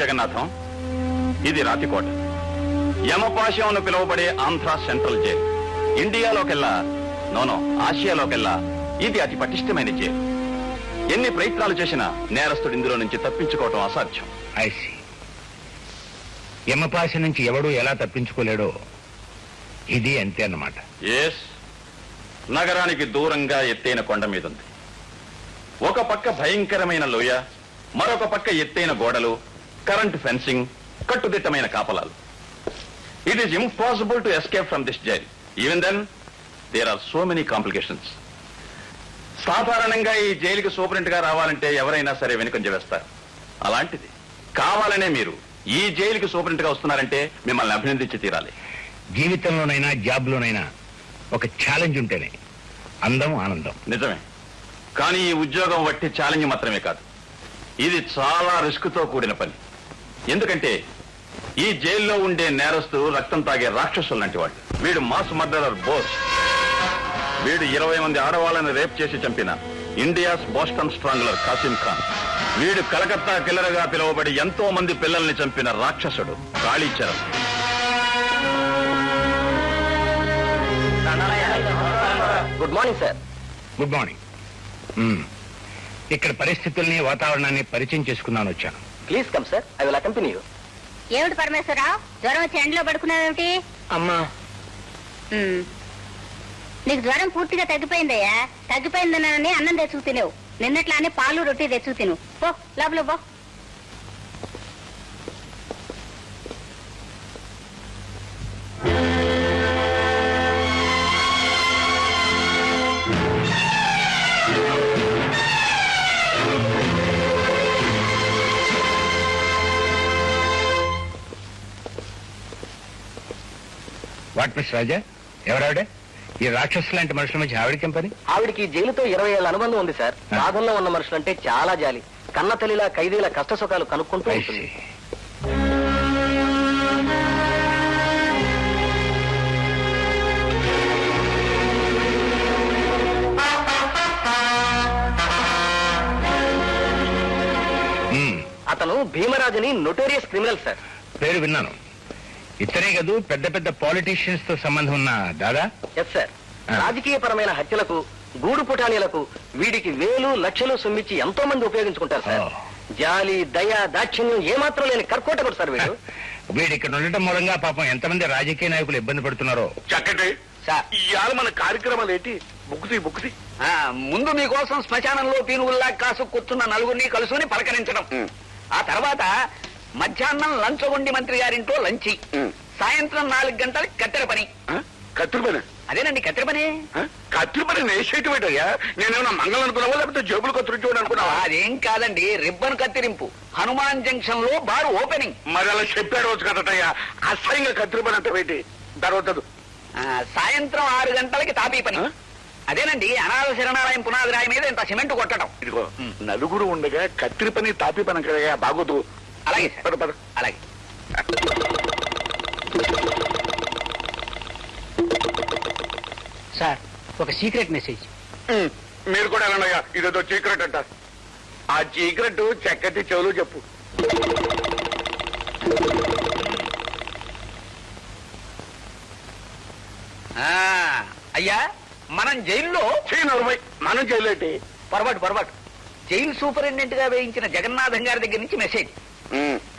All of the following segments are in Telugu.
జగన్నాథం, ఇది రాతికోట. యమపాశం అని పిలువబడే ఆంధ్ర సెంట్రల్ జైలు. ఇండియాలోకెల్లా, నోనో ఆసియాలోకెల్లా ఇది అతి పటిష్టమైన జైలు. ఎన్ని ప్రయత్నాలు చేసినా నేరస్తుడు ఇందులో నుంచి తప్పించుకోవటం అసాధ్యం. ఐసి యమపాశ నుంచి ఎవడూ ఎలా తప్పించుకోలేడో ఇది అంతే అన్నమాట. ఎస్, నగరానికి దూరంగా ఎత్తైన కొండ మీద ఉంది. ఒక పక్క భయంకరమైన లోయ, మరొక పక్క ఎత్తైన గోడలు, కరెంట్ ఫెన్సింగ్, కట్టుదిట్టమైన కాపలాలు. It is impossible to escape from this jail. Even then there are so many complications. సాధారణంగా ఈ జైలుకి సూపరింట్ గా రావాలంటే ఎవరైనా సరే వెనుకంజ వేస్తారు. అలాంటిది కావాలనే మీరు ఈ జైలుకి సూపరింట్ గా వస్తున్నారంటే మిమ్మల్ని అభినందించి తీరాలి. జీవితంలోనైనా జాబ్లోనైనా ఒక ఛాలెంజ్ ఉంటేనే అందం ఆనందం. నిజమే, కానీ ఈ ఉద్యోగం వట్టి ఛాలెంజ్ మాత్రమే కాదు, ఇది చాలా రిస్క్ తో కూడిన పని. ఎందుకంటే ఈ జైల్లో ఉండే నేరస్తులు రక్తం తాగే రాక్షసులు లాంటి వాళ్ళు. వీడు మాస్ మర్డరర్ బోస్. వీడు 20 మంది ఆడవాళ్ళని రేప్ చేసి చంపిన ఇండియాస్ బోస్టన్ స్ట్రాంగులర్ కాసిం ఖాన్. వీడు కలకత్తా కిల్లర్ గా పిలువబడి ఎంతో మంది పిల్లల్ని చంపిన రాక్షసుడు Kalicharan. Good morning sir. Good morning. ఇక్కడ పరిస్థితుల్ని వాతావరణాన్ని పరిచయం చేసుకున్నాను వచ్చాను. Please come sir, I will accompany you. ఏమిటి పరమేశ్వరరావు, జ్వరం వచ్చి ఎండలో పడుకున్నావేమిటి? అమ్మా, నీకు జ్వరం పూర్తిగా తగ్గిపోయిందయ్యా. తగ్గిపోయిందనని అన్నం తెచ్చుకు తినేవు. నిన్నట్లానే పాలు రొట్టి తెచ్చుకు తిను. పో లోపల పో. వాట్ మిస్ రాజా, ఎవరావిడే? ఈ రాక్షసు లాంటి మనుషుల మధ్య ఆవిడకేం పని? ఆవిడికి జైలుతో 20 ఏళ్ల అనుబంధం ఉంది సార్. బాధల్లో ఉన్న మనుషులంటే చాలా జాలి. కన్న తల్లిలా ఖైదీల కష్ట సుఖాలు కనుక్కుంటూ ఉంటుంది. అతను భీమరాజుని నోటోరియస్ క్రిమినల్ సార్. పేరు విన్నాను. ఇతనే కదూ పెద్ద పెద్ద పాలిటీషియన్స్ తో సంబంధం ఉన్న దాదా? Yes sir. రాజకీయ పరమైన హత్యలకు, గూడు పుటానీలకు వీడికి వేలు లక్షలు సొమ్మిచ్చి ఎంతో మంది ఉపయోగించుకుంటారు సార్. జాలి, దయ, దాక్షిణ్యం ఏమాత్రం లేని కర్కోటకుడు సార్ వీడు. వీడి ఇక్కడ ఉండటం మూలంగా పాపం ఎంతమంది రాజకీయ నాయకులు ఇబ్బంది పడుతున్నారో. చక్కటి ఇవాళ మన కార్యక్రమాలు ఏంటి? బుక్కుతి ముందు మీకోసం శ్మశానంలో పీనుగుల్లా కాసు కూర్చున్న నలుగురిని కలుసుకుని పలకరించడం. ఆ తర్వాత మధ్యాహ్నం లంచగొండి మంత్రి గారింటో లంచి. సాయంత్రం 4 గంటలకి కత్తెర పని. కత్తిరి పని? అదేనండి కత్తెర పని. కత్తిరి పని నేసేటి పెట్టయ్యా? నేనేమన్నా మంగళం అనుకున్నావా, లేకపోతే జేబులు కత్తిరించు అనుకున్నావా? అదేం కాదండి, రిబ్బన్ కత్తిరింపు. హనుమాన్ జంక్షన్ లో బార్ ఓపెనింగ్. మరి అలా చెప్పాడు రోజు కదటయ్యా. అసహ్యంగా కత్తిరి పని అంత పెట్టి తర్వాత సాయంత్రం 6 గంటలకి తాపీ పని. అదేనండి అనాథ శరణాలయం పునాది రాయి మీద ఇంత సిమెంట్ కొట్టడం. ఇదిగో నలుగురు ఉండగా కత్తిరి పని తాపీ పని కదా బాగోదు. అలాగే సార్, అలాగే. సార్, ఒక సీక్రెట్ మెసేజ్. మీరు కూడా వెళ్ళండియా, ఇదేదో సీక్రెట్ అంట. ఆ సీక్రెట్ చక్కటి చెవులు చెప్పు. అయ్యా, మనం జైల్లో మనం జైలు ఏంటి? పొరపాటు. జైలు సూపరింటెండెంట్ గా వేయించిన జగన్నాథం గారి దగ్గర నుంచి మెసేజ్.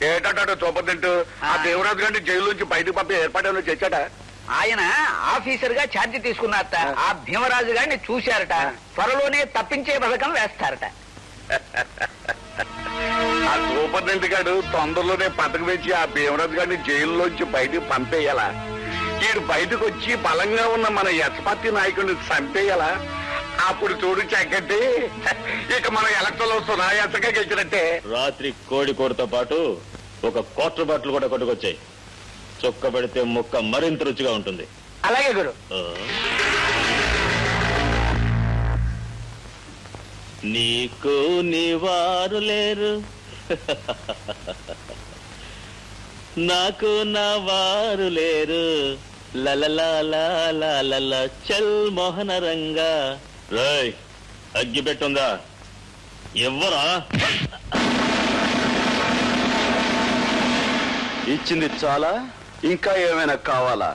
ఏటంటాడు సూపరింటెండెంట్? ఆ దేవరాజు గారిని జైలు నుంచి బయటకు పంపి ఏర్పాటు చేశాడా? ఆయన ఆఫీసర్ గా ఛార్జీ తీసుకున్నారట. ఆ భీమరాజు గారిని చూశారట. త్వరలోనే తప్పించే పథకం వేస్తారట. ఆ సూపరింటెండెంట్ గారు తొందరలోనే పథకం వేసి ఆ భీమరాజు గారిని జైల్లోంచి బయటకు పంపేయాలా? వీడు బయటకు వచ్చి బలంగా ఉన్న మన యశపతి నాయకుడిని చంపేయాలా? అప్పుడు చూడు చక్కటి, ఇక మన ఎలక్షన్ వస్తున్నా ఎంతగా గెలిచినట్టే. రాత్రి కోడి కూరతో పాటు ఒక క్వార్టర్ బాటిల్ కూడా కొట్టుకొచ్చాయి. చొక్క పెడితే ముక్క మరింత రుచిగా ఉంటుంది. అలాగే గురు. నీకు నీవారు లేరు, నాకు నా వారు లేరు. లలలా చల్ మోహన రంగా. రాయ్, అగ్గి పెట్టుందా? ఎవ్వరా? ఇచ్చింది చాలా, ఇంకా ఏమైనా కావాలా?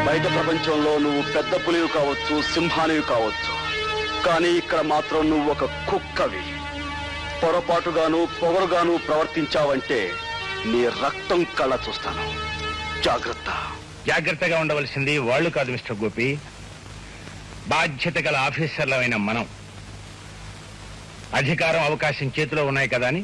బయట ప్రపంచంలో నువ్వు పెద్ద పులివి కావచ్చు, సింహానివి కావచ్చు, కానీ ఇక్కడ మాత్రం నువ్వు ఒక కుక్కవి. పొరపాటుగాను పొగరుగాను ప్రవర్తించావంటే నీ రక్తం కళ్ళ చూస్తాను. జాగ్రత్త. జాగ్రత్తగా ఉండవలసింది వాళ్ళు కాదు మిస్టర్ గోపి, బాధ్యత గల ఆఫీసర్లమైన మనం. అధికారం అవకాశం చేతిలో ఉన్నాయి కదా అని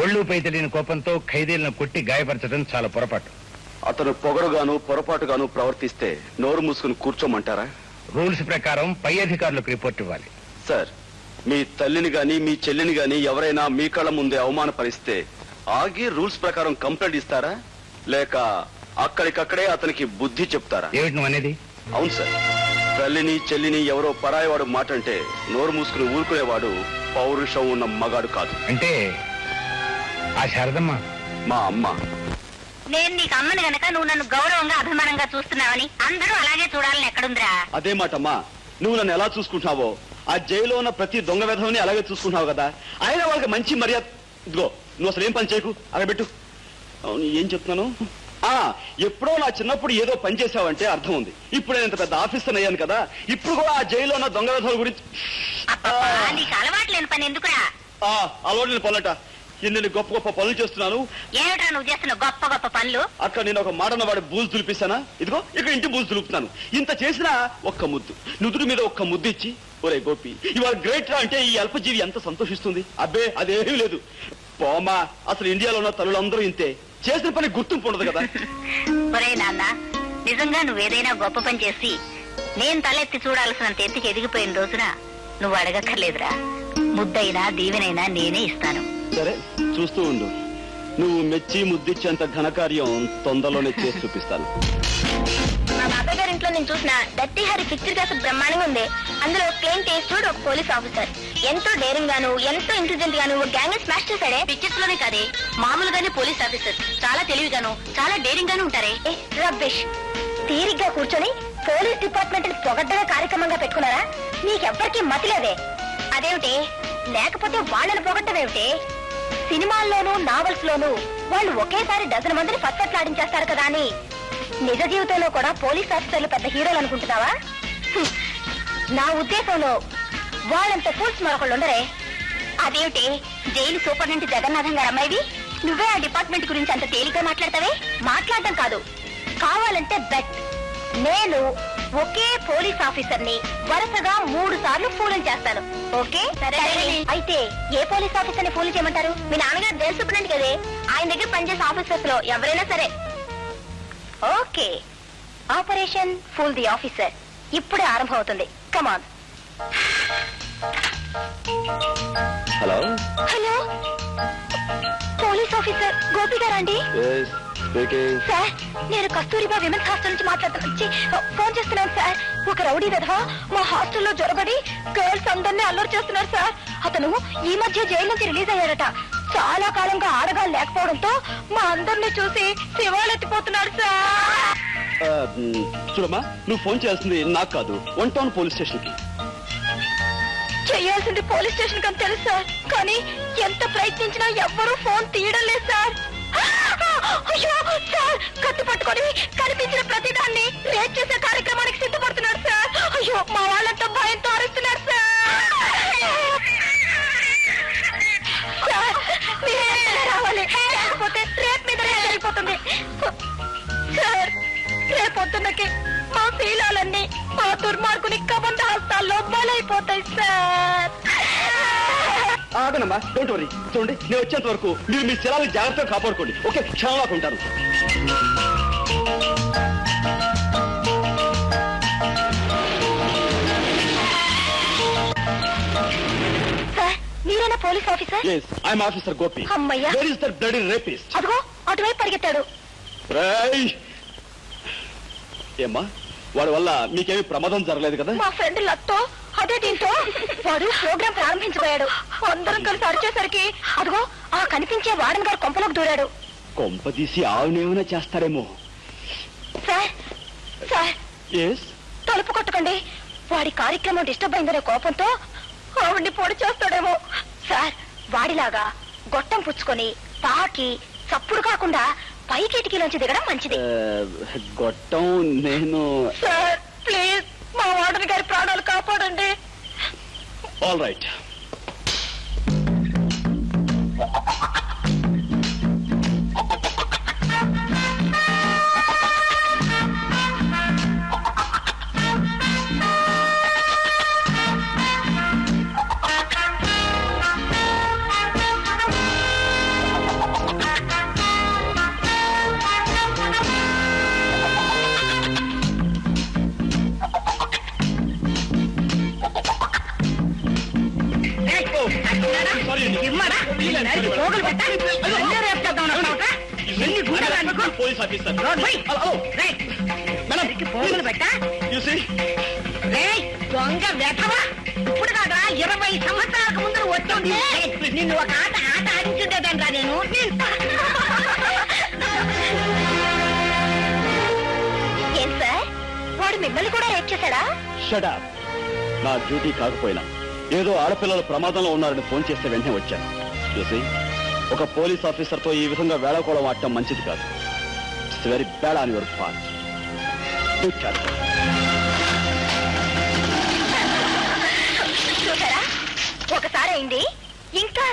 ఒళ్ళుపై తెలియని కోపంతో ఖైదీలను కొట్టి గాయపరచడం చాలా పొరపాటు. అతను పొగరుగాను పొరపాటుగాను ప్రవర్తిస్తే నోరు మూసుకుని కూర్చోమంటారా? రూల్స్ ప్రకారం పై అధికారులకు రిపోర్ట్ ఇవ్వాలి. సార్, మీ తల్లిని గాని మీ చెల్లిని గాని ఎవరైనా మీ కళ్ళ ముందే అవమానపరిస్తే ఆగి రూల్స్ ప్రకారం కంప్లైంట్ ఇస్తారా, లేక అక్కడికక్కడే అతనికి బుద్ధి చెప్తారా? ఏమిటి నువ్వు అనేది? అవును సార్, తల్లిని చెల్లిని ఎవరో పరాయివాడు మాట అంటే నోరు మూసుకుని ఊరుకునేవాడు పౌరుషం ఉన్న మగాడు కాదు. అంటే ఆ శారదమ్మ మా అమ్మ. నేను నీకు అమ్మని గనక నువ్వు నన్ను గౌరవంగా అభిమానంగా చూస్తున్నావని అందరూ అలాగే చూడాలని ఎక్కడుందిరా? అదే మాటమ్మా, నువ్వు నన్ను ఎలా చూసుకుంటున్నావో ఆ జైల్లో ఉన్న ప్రతి దొంగ విధవని అలాగే చూసుకుంటున్నావు కదా. అయినా వాళ్ళకి మంచి మర్యాద. ఇదిగో, నువ్వు అసలు ఏం పని చేయకు, అగబెట్టు. అవును, ఏం చెప్తున్నాను? ఎప్పుడో నా చిన్నప్పుడు ఏదో పని చేసావంటే అర్థం ఉంది. ఇప్పుడు నేను ఇంత పెద్ద ఆఫీసర్ అయ్యాను కదా, ఇప్పుడు కూడా ఆ జైల్లో ఉన్న దొంగ విధవల గురించి నీకు అలవాటు లేని పని ఎందుకురా? అలవాటు పొల్లట. ఎన్ని గొప్ప గొప్ప పనులు చేస్తున్నాను. ఏమిట్రా నువ్వు చేస్తున్న గొప్ప గొప్ప పనులు? అక్కడ నేను ఒక మాటన్న వాడి బూజు దులిపిస్తానా? ఇదిగో ఇక్కడ ఇంటి బూజు దులుపుతాను. ఇంత చేసినా ఒక్క ముద్దు, నుదురు మీద ఒక్క ముద్దు ఇచ్చి, ఒరే గోపి ఇవాళ గ్రేట్ రా అంటే ఈ అల్పజీవి ఎంత సంతోషిస్తుంది. అబ్బే అదేమీ లేదు. పోమా, అసలు ఇండియాలో ఉన్న తల్లులందరూ ఇంతే. చేసిన పని గుర్తింపు ఉండదు కదా. ఒరే నాన్న, నిజంగా నువ్వేదైనా గొప్ప పని చేసి నేను తలెత్తి చూడాల్సినంత ఎత్తుకి ఎదిగిపోయిన రోజున నువ్వు అడగక్కర్లేదురా. ముద్దైనా దీవెనైనా నేనే ఇస్తాను. సరే, చూస్తూ ఉండు. నువ్వు మెచ్చి ముద్దిచ్చేంత ఘనకార్యం తొందరలోనే చేసి చూపిస్తాను. మా బాబాయ్ గారి ఇంట్లో నేను చూసిన దట్టి హరి పిక్చర్ కాస్త బ్రహ్మాండంగా ఉంది. అందులో ప్లేన్ టేస్ట్ ఒక పోలీస్ ఆఫీసర్ ఎంతో డేరింగ్ గాను ఎంతో ఇంటెలిజెంట్ గాను ఒక గ్యాంగ్ స్మాష్ చేశాడే. పిక్చర్స్ లోనే కాదే, మామూలుగానే పోలీస్ ఆఫీసర్ చాలా తెలివిగాను చాలా డేరింగ్ గాను ఉంటారే. రబ్బిష్. తీరిగ్గా కూర్చొని పోలీస్ డిపార్ట్మెంట్ పొగడ్డగా కార్యక్రమంగా పెట్టుకున్నారా? నీకెవ్వరికీ మతిలేదే. అదేమిటి? లేకపోతే వాళ్ళని పొగడ్డమేమిటి? సినిమాల్లోనూ నావెల్స్ లోనూ వాళ్ళు ఒకేసారి డజన్ మందిని పచ్చట్లాడించేస్తారు కదా అని నిజ జీవితంలో కూడా పోలీస్ ఆఫీసర్లు పెద్ద హీరోలు అనుకుంటున్నావా? నా ఉద్దేశంలో వాళ్ళంత ఫూల్స్ మరొకళ్ళు ఉండరే. అదేమిటి? జైలు సూపరింటెండెంట్ జగన్నాథం గారు అమ్మాయివి నువ్వే ఆ డిపార్ట్మెంట్ గురించి అంత తేలిగ్గా మాట్లాడతావే? మాట్లాడటం కాదు, కావాలంటే బెట్. నేను ఒకే పోలీస్ ఆఫీసర్ ని వరుసగా 3 సార్లు ఫూల్ చేస్తాను. ఓకే సరే. అయితే ఏ పోలీస్ ఆఫీసర్ ని ఫూల్ చేయమంటారు? మీ నాన్నగారు జైలు సూపరింటెండెంట్ కదే, ఆయన దగ్గర పనిచేసే ఆఫీసర్స్ లో ఎవరైనా సరే. Okay, operation fool the officer ఇప్పుడే ఆరంభం అవుతుంది. Come on. Hello hello, police officer Gopi గారా అండి? సార్, నేను కస్తూరిబా విమెన్స్ హాస్టల్ నుంచి ఫోన్ చేస్తున్నాను సార్. ఒక రౌడీ విధవ మా హాస్టల్లో జొరబడి గర్ల్స్ అందరినీ అల్లరి చేస్తున్నారు సార్. అతను ఈ మధ్య జైలు నుంచి రిలీజ్ అయ్యారట. చాలా కాలంగా ఆడగాళ్ళు లేకపోవడంతో మా అందరినీ చూసి శివాలెత్తిపోతున్నాడు సార్. చూడమ్మా, నువ్వు ఫోన్ చేయాల్సింది నాకు కాదు, 1 టౌన్ పోలీస్ స్టేషన్ కి. చేయాల్సింది పోలీస్ స్టేషన్ కని తెలుసు సార్, కానీ ఎంత ప్రయత్నించినా ఎవ్వరూ ఫోన్ తీయడం లేదు సార్. అయ్యో సార్, కత్తి పట్టుకొని కనిపించిన ప్రతిదాన్ని రేట్ చేసే కార్యక్రమానికి సిద్ధపడుతున్నారు సార్. అయ్యో, మా వాళ్ళంతా భయంతో అరుస్తున్నారు సార్. సార్, మీరు వెంటనే రావాలి, లేకపోతే రేపు మీద రేట్ అయిపోతుంది సార్. రేపొద్దున్నకి మా శీలాలన్నీ మా దుర్మార్గుని కబంధ హస్తాల్లో బలైపోతాయి సార్. ఆగనమ్మా, డోంట్ వరీ. చూడండి, నేను వచ్చేంత వరకు మీరు మీ శిలాన్ని జాగ్రత్తగా కాపాడుకోండి. ఓకే, క్షణంలో ఉంటాను. సార్, మీరేనా police officer? Yes, I'm Officer Gopi. అమ్మయ్య. Where is that bloody rapist? అదిగో అటు ఇటువైపు పరిగెత్తాడు. ఏమ్మా వాడి వల్ల మీకేమి ప్రమాదం జరగలేదు కదా? మా ఫ్రెండ్ లత్తో అదే దీంతో వాడు ప్రోగ్రాం ప్రారంభించబోయాడు. అందరం కలిసి అరిచేసరికి అదిగో ఆ కనిపించే వార్డెన్ గారు కొంపలోకి దూరాడు. కొంప తీసి ఆవునేమైనా చేస్తారేమో. సార్ సార్ ఎస్, తలుపు కొట్టకండి. వాడి కార్యక్రమం డిస్టర్బ్ అయిందనే కోపంతో ఆవిడ్ని పొడి చేస్తాడేమో. సార్ వాడిలాగా గొట్టం పుచ్చుకొని పాకి చప్పుడు కాకుండా పై కిటికీలోంచి దిగడం మంచిది. గొట్టం నేను. సార్ ప్లీజ్ మా వార్డెన్ గారి ప్రాణాలు కాపాడండి. All right. దొంగ వెధవా, ఇప్పుడు కాదా 20 సంవత్సరాలకు ముందు వచ్చి నిన్ను ఒక ఆట ఆడించుండేదంటా నేను. ఏం సార్ వాడు మిమ్మల్ని కూడా రేప్ చేశాడా? Shut up. నా డ్యూటీ కాకపోయినా ఏదో ఆడపిల్లలు ప్రమాదంలో ఉన్నారని ఫోన్ చేస్తే వెంటనే వచ్చాను. చూసి ఒక పోలీస్ ఆఫీసర్తో ఈ విధంగా వేళకోళం ఆడటం మంచిది కాదు. It's very bad on your part. చూసారా, ఒకసారి అయింది, ఇంకా